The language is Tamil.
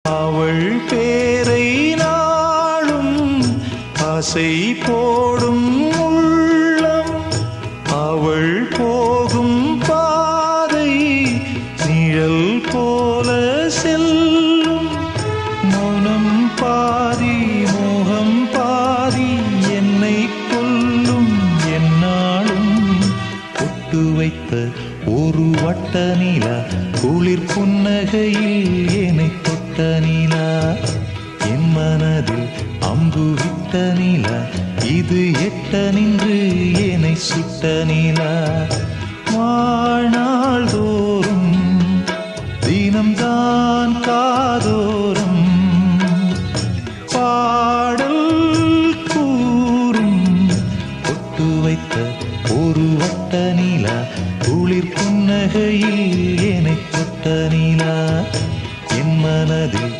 அவள் பேரை நாளும் ஆசை போடும் உள்ளம், அவள் போகும் பாதை நிழல் போல செல்லும். மௌனம் பாதி மோகம் பாதி என்னை கொல்லும் என்னாலும். ஒட்டு வைத்த ஒரு வட்ட நிலா குளிர் புன்னகையில் என்னை தொட்ட நிலா, என் மனதில் அம்பு விட்ட நிலா, இது எட்ட நின்று என்னை சுட்ட நிலா. வாழ்நாள் தோறும் தினம்தான் காதோ